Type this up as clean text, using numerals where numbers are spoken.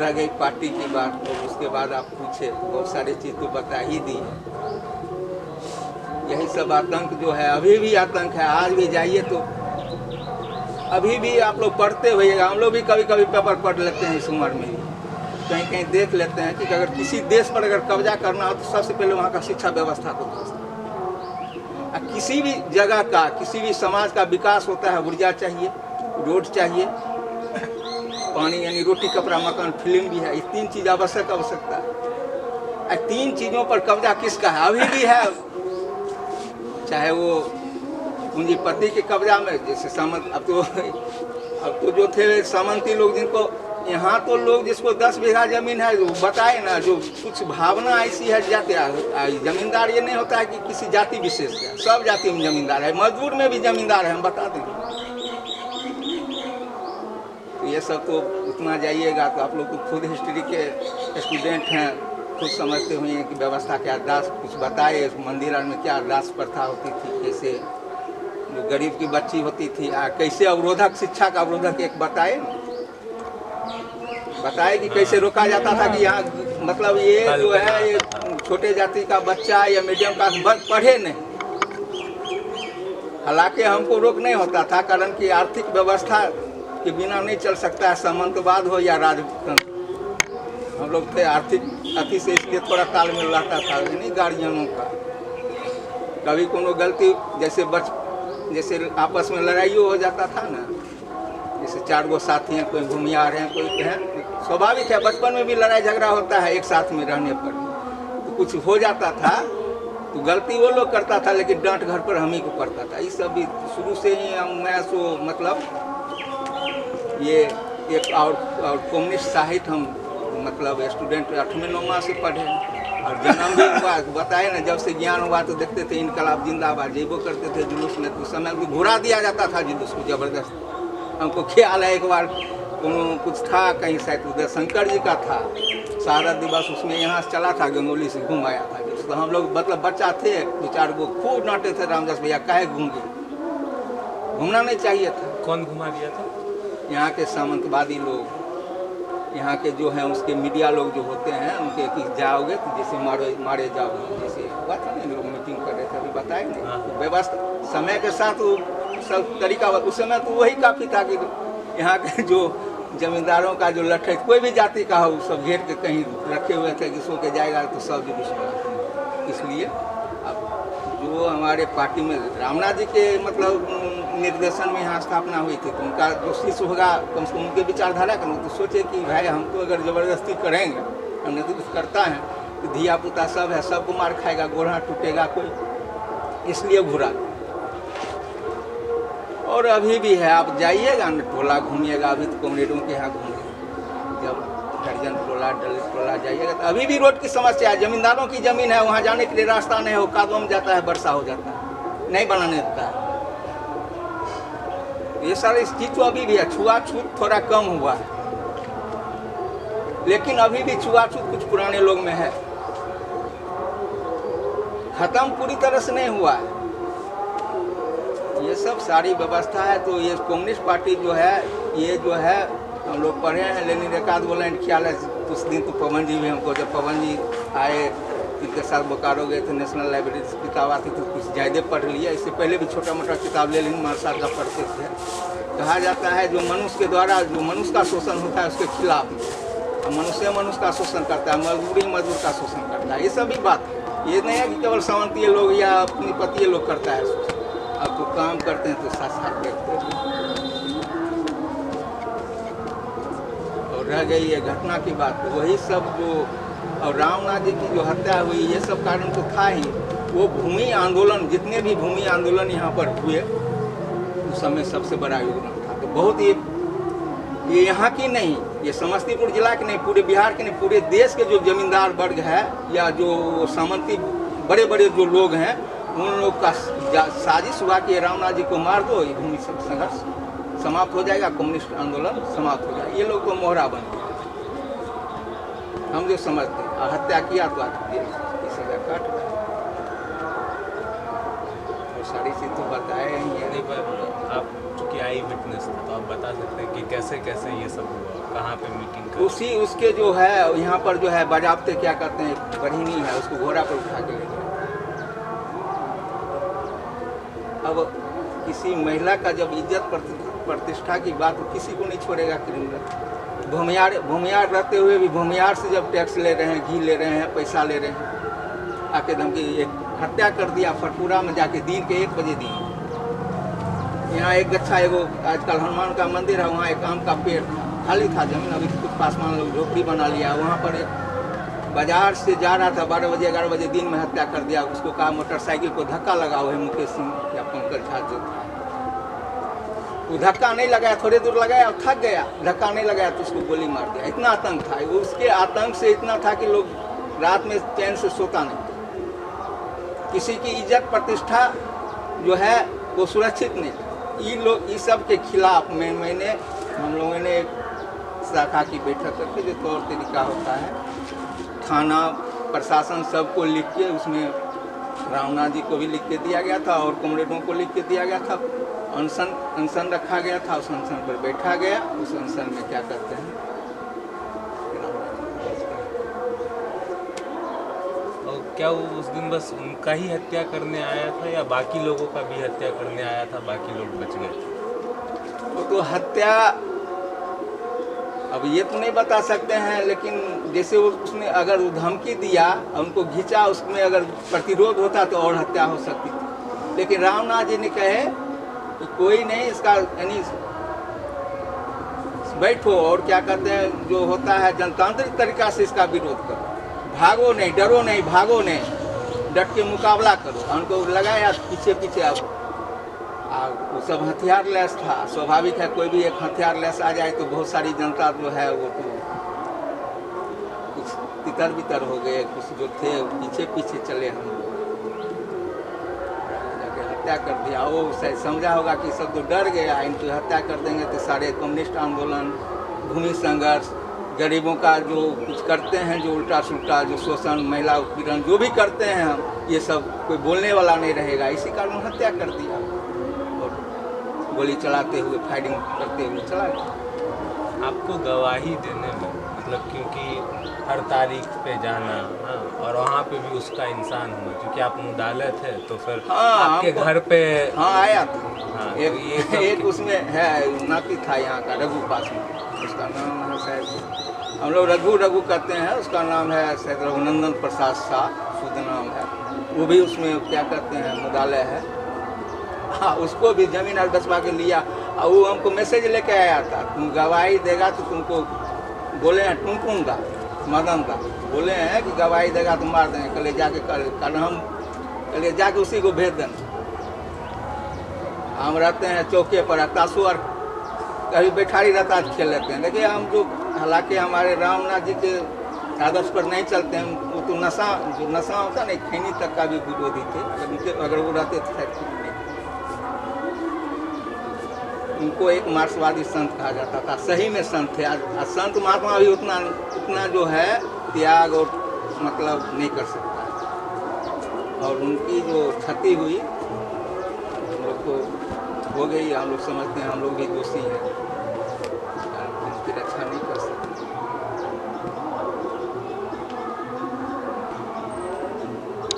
रह गई पार्टी की बात, तो उसके बाद आप पूछे, बहुत सारी चीज़ तो बता ही दी है। यही सब आतंक जो है, अभी भी आतंक है। आज भी जाइए तो अभी भी आप लोग पढ़ते होइएगा, हम लोग भी कभी कभी पेपर पढ़ लेते हैं इस उम्र में भी, कहीं कहीं देख लेते हैं कि अगर किसी देश पर अगर कब्जा करना हो तो सबसे पहले वहाँ का शिक्षा व्यवस्था को ध्वस्त। किसी भी जगह का, किसी भी समाज का विकास होता है, ऊर्जा चाहिए, रोड चाहिए, पानी यानी रोटी कपड़ा मकान, फिल्म भी है। ये तीन चीज़ आवश्यकता है। तीन चीज़ों पर कब्जा किसका है? अभी भी है, चाहे वो पूंजीपति के कब्जा में, जैसे सामंत। अब तो जो थे सामंती लोग, जिनको यहाँ तो लोग जिसको 10 बीघा जमीन है, वो बताए ना, जो कुछ भावना ऐसी है जाति, जमींदार ये नहीं होता है कि किसी जाति विशेष है, सब जाति में जमींदार है, मजदूर में भी जमींदार है, हम बता देंगे। तो ये सब तो उतना जाइएगा तो आप लोग तो खुद हिस्ट्री के स्टूडेंट हैं, खुद समझते हुए कि व्यवस्था क्या, दास कुछ बताए मंदिर में क्या दास प्रथा होती थी, कैसे जो गरीब की बच्ची होती थी, कैसे अवरोधक, शिक्षा का अवरोधक एक बताए कि कैसे रोका जाता था कि यहाँ मतलब ये जो है, ये छोटे जाति का बच्चा या मीडियम क्लास पढ़े नहीं। हालांकि हमको रोक नहीं होता था, कारण कि आर्थिक व्यवस्था के बिना नहीं चल सकता है, सामंतवाद हो या राजतंत्र। हम लोग थे आर्थिक अति से, इसलिए थोड़ा तालमेल रहता था, नहीं गार्जियनों का। कभी कोनो गलती, जैसे आपस में लड़ाइयों हो जाता था ना, जैसे 4 गो साथी हैं, कोई घूमिया रहे हैं, कोई है, स्वाभाविक है, बचपन में भी लड़ाई झगड़ा होता है एक साथ में रहने पर। तो कुछ हो जाता था तो गलती वो लोग करता था, लेकिन डांट घर पर हम ही को पड़ता था। ये सब भी शुरू से ही मैं सो मतलब ये एक और कम्युनिस्ट साहित्य हम मतलब स्टूडेंट 8वीं-9वीं से पढ़े, और जन्म भी हुआ, बताए ना, जब से ज्ञान हुआ तो देखते थे इनकलाब जिंदाबाद, जेबो करते थे जुलूस में। तो समय भी घुरा दिया जाता था जुलूस को जबरदस्त। हमको ख्याल है एक बार कुछ था कहीं, शायद उदय शंकर जी का था शहादत दिवस, उसमें यहाँ से चला था, गंगोली से घूम आया था। तो हम लोग मतलब बच्चा थे, 2-4 गो खूब डांटे थे, रामदास भैया काहे घूम गए, घूमना नहीं चाहिए था। कौन घुमा दिया था? यहाँ के सामंतवादी लोग, यहाँ के जो हैं उसके मीडिया लोग जो होते हैं, उनके कि जाओगे तो जैसे मारे जाओगे, जैसे हुआ था ना, लोग मीटिंग कर रहे थे, अभी बताए नहीं। तो व्यवस्था समय के साथ वो सब तरीका, उस समय तो वही काफ़ी था कि यहाँ के जो जमींदारों का जो लठ, कोई भी जाति का हो, सब घेर के कहीं रखे हुए थे कि सो के जाएगा तो सब जुलूस में। इसलिए अब जो हमारे पार्टी में रामनाथ जी के मतलब निर्देशन में यहाँ स्थापना हुई थी, तो उनका जो शिष्य होगा, कम से कम उनके विचारधारा का, तो सोचे कि भाई हम तो अगर ज़बरदस्ती करेंगे, हमने तो कुछ करता है, तो धिया पुता सब है, सबको मार खाएगा, गोड़ा टूटेगा कोई, इसलिए घुरा। और अभी भी है, आप जाइएगा न टोला घूमिएगा, अभी तो कॉमरेडों के यहाँ घूमिए, जब दर्जन टोला दलित टोला जाइएगा तो अभी भी रोड की समस्या है। जमींदारों की ज़मीन है, वहाँ जाने के लिए रास्ता नहीं हो, कादों में जाता है, वर्षा हो जाता है, नहीं बनाने देता है। ये सारी चीज़ तो अभी भी है। छुआछूत थोड़ा कम हुआ है, लेकिन अभी भी छुआछूत कुछ पुराने लोग में है, खत्म पूरी तरह से नहीं हुआ है। ये सब सारी व्यवस्था है। तो ये कम्युनिस्ट पार्टी जो है, ये जो है हम लोग पढ़े हैं, लेकिन एक आध बोला ख्याल है, उस दिन तो पवन जी भी हमको, जब पवन जी आए इनके साथ बोकारो गए थे, नेशनल लाइब्रेरी से किताब आती थी, कुछ ज़्यादा पढ़ लिया। इससे पहले भी छोटा मोटा किताब ले लेकिन मार्शल का पढ़ते थे। कहा जाता है जो मनुष्य के द्वारा जो मनुष्य का शोषण होता है उसके खिलाफ, मनुष्य का शोषण करता है, मजदूर का शोषण करता है। ये सभी बात है, ये नहीं है कि केवल सावंतीय लोग या अपनी पतिय लोग करता है शोषण। अब तो काम करते हैं तो साथ साथ देखते हैं। और रह गई ये घटना की बात, तो वही सब जो, और रामनाथ जी की जो हत्या हुई, ये सब कारण तो था ही। वो भूमि आंदोलन, जितने भी भूमि आंदोलन यहाँ पर हुए, उस समय सबसे बड़ा योगदान था। तो बहुत ये यहाँ की नहीं, ये समस्तीपुर जिला के नहीं, पूरे बिहार के नहीं, पूरे देश के जो जमींदार वर्ग है या जो सामंती बड़े बड़े जो लोग हैं, उन लोग का साजिश हुआ कि रामनाथ जी को मार दो, ये भूमि संघर्ष समाप्त हो जाएगा, कम्युनिस्ट आंदोलन समाप्त हो जाएगा। ये लोग तो मोहरा बन गया। हम जो समझते हैं हत्या किया तो सजा काट, और सारी चीज़ तो बताए ही है। आप चूँकि आई विटनेस था, तो आप बता सकते हैं कि कैसे कैसे ये सब हुआ, कहाँ पे मीटिंग कर? उसी उसके जो है यहाँ पर जो है बाजाबते क्या कहते हैं, बरहीनी है, उसको घोड़ा पर उठा के ले गया। अब किसी महिला का जब इज्जत प्रतिष्ठा की बात, तो किसी को नहीं छोड़ेगा क्रिमिनल। भूमियार रहते हुए भी भूमियार से जब टैक्स ले रहे हैं, घी ले रहे हैं, पैसा ले रहे हैं, आके धमकी, एक हत्या कर दिया फटपुरा में जाके दिन के 1 बजे दिन। यहाँ एक गच्छा एगो आजकल हनुमान का मंदिर है, वहाँ एक आम का पेड़ खाली था जमीन, अभी कुछ पासवान लोग झोपड़ी बना लिया। वहाँ पर एक बाजार से जा रहा था, 12 बजे 11 बजे दिन में हत्या कर दिया। उसको कहा मोटरसाइकिल को धक्का लगाओ है, मुकेश सिंह या पंकज झा जो था, वो धक्का नहीं लगाया, थोड़ी दूर लगाया और थक गया, धक्का नहीं लगाया तो उसको गोली मार दिया। इतना आतंक था, उसके आतंक से इतना था कि लोग रात में चैन से सोता नहीं। किसी की इज्जत प्रतिष्ठा जो है वो सुरक्षित नहीं। इस सब के खिलाफ मैंने हम लोगों ने एक शाखा की बैठक करके, जो तौर तरीका होता है, थाना प्रशासन सबको लिख के, उसमें रामनाथ जी को भी लिख के दिया गया था और कॉमरेडों को लिख के दिया गया था। अनशन रखा गया था, उस अनशन पर बैठा गया। उस अनशन में क्या करते हैं, और क्या वो उस दिन बस उनका ही हत्या करने आया था या बाकी लोगों का भी हत्या करने आया था, बाकी लोग बच गए? वो तो हत्या अब ये तो नहीं बता सकते हैं, लेकिन जैसे उसने अगर धमकी दिया, उनको घिंचा, उसमें अगर प्रतिरोध होता तो और हत्या हो सकती थी। लेकिन रामनाथ जी ने कहे कि कोई नहीं, इसका यानी बैठो और क्या कहते हैं, जो होता है जनतांत्रिक तरीका से इसका विरोध करो, भागो नहीं, डरो नहीं, भागो नहीं, डट के मुकाबला करो। उनको लगाया पीछे पीछे। अब वो सब हथियार लेस था, स्वाभाविक है, कोई भी एक हथियार लेस आ जाए तो बहुत सारी जनता जो है वो तो कुछ तितर बितर हो गए, कुछ जो थे पीछे पीछे चले, हम जाके हत्या कर दिया। वो शायद समझा होगा कि सब तो डर गया, इनको हत्या कर देंगे तो सारे कम्युनिस्ट आंदोलन, भूमि संघर्ष, गरीबों का जो कुछ करते हैं, जो उल्टा सुल्टा, जो शोषण, महिला उत्पीड़न जो भी करते हैं हम, ये सब कोई बोलने वाला नहीं रहेगा। इसी कारण हत्या कर दिया और गोली चलाते हुए, फायरिंग करते हुए चला गया। आपको गवाही देने में मतलब, क्योंकि हर तारीख पे जाना, हाँ, और वहाँ पे भी उसका इंसान हुआ, क्योंकि आप मुदाले थे तो फिर आपके घर पे आया था। हाँ, एक उसमें है नाती था यहाँ का, रघु पास में, उसका नाम है शायद, हम लोग रघु कहते हैं, उसका नाम है शायद रघुनंदन प्रसाद शाह, शुद्ध नाम है। वो भी उसमें क्या कहते हैं, मुदालय है। हाँ, उसको भी जमीन अरदसवा के लिया और वो हमको मैसेज लेके आया था, तुम गवाही देगा तो तुमको, बोले हैं टूंगा मदन का, बोले हैं कि गवाही देगा तो मार देंगे। कल जाके कल हम कल जाके उसी को भेज देना। हम रहते हैं चौके पर, ताशु और कभी बैठारी रहता खेल लेते हैं। देखिए हम जो, हालांकि हमारे रामनाथ जी के आदर्श पर नहीं चलते हैं, वो तो नशा, जो नशा होता नहीं, खैनी तक का भी विरोधी थे। अगर वो रहते थे, उनको एक मार्क्सवादी संत कहा जाता था। सही में संत थे। आज संत महात्मा भी उतना जो है त्याग और मतलब नहीं कर सकता है। और उनकी जो क्षति हुई हम लोग को हो गई, हम लोग समझते हैं हम लोग भी दोषी हैं।